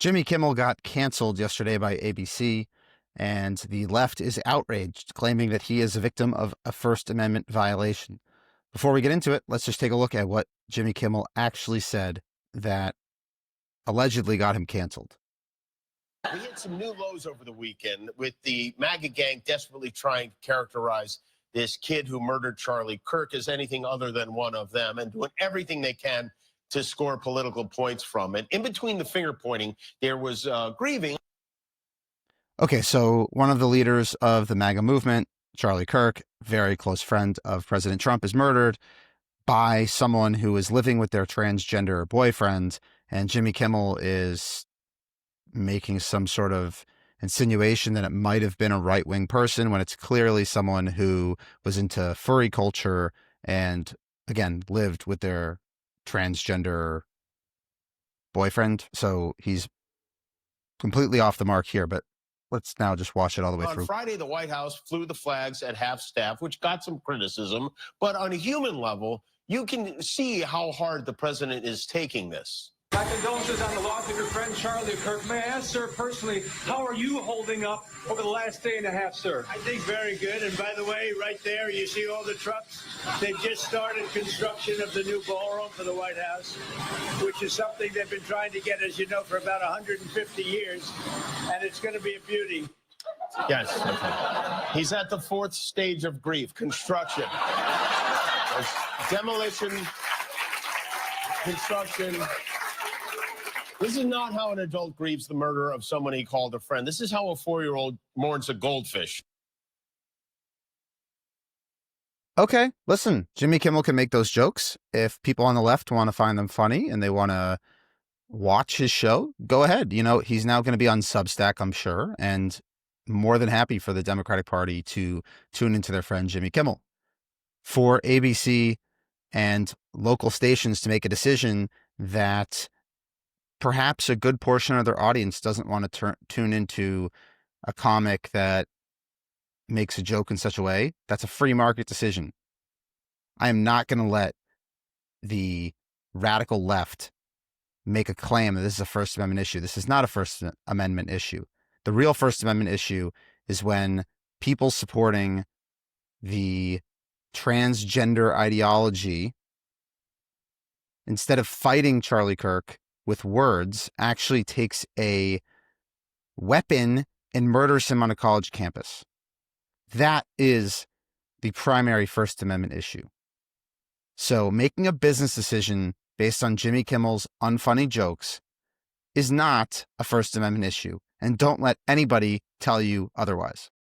Jimmy Kimmel got canceled yesterday by ABC, and the left is outraged, claiming that he is a victim of a First Amendment violation. Before we get into it, let's just take a look at what Jimmy Kimmel actually said that allegedly got him canceled. We hit some new lows over the weekend with the MAGA gang desperately trying to characterize this kid who murdered Charlie Kirk as anything other than one of them and doing everything they can to score political points from it. In between the finger pointing, there was grieving. Okay, so one of the leaders of the MAGA movement, Charlie Kirk, very close friend of President Trump, is murdered by someone who is living with their transgender boyfriend, and Jimmy Kimmel is making some sort of insinuation that it might have been a right-wing person when it's clearly someone who was into furry culture and, again, lived with their transgender boyfriend. So he's completely off the mark here, but let's now just watch it all the way through. On Friday, the White House flew the flags at half-staff, which got some criticism. But on a human level, you can see how hard the president is taking this. My condolences on the loss of your friend Charlie Kirk. May I ask, sir, personally, how are you holding up over the last day and a half, sir? I think very good. And by the way, right there, you see all the trucks? They've just started construction of the new ballroom for the White House, which is something they've been trying to get, as you know, for about 150 years. And it's going to be a beauty. Yes. Okay. He's at the fourth stage of grief, construction. There's demolition, construction. This is not how an adult grieves the murder of someone he called a friend. This is how a 4-year-old mourns a goldfish. Okay, listen, Jimmy Kimmel can make those jokes. If people on the left want to find them funny and they want to watch his show, go ahead. You know, he's now going to be on Substack, I'm sure, and more than happy for the Democratic Party to tune into their friend Jimmy Kimmel. For ABC and local stations to make a decision that perhaps a good portion of their audience doesn't want to tune into a comic that makes a joke in such a way, that's a free market decision. I am not going to let the radical left make a claim that this is a First Amendment issue. This is not a First Amendment issue. The real First Amendment issue is when people supporting the transgender ideology, instead of fighting Charlie Kirk with words, actually takes a weapon and murders him on a college campus. That is the primary First Amendment issue. So making a business decision based on Jimmy Kimmel's unfunny jokes is not a First Amendment issue, and don't let anybody tell you otherwise.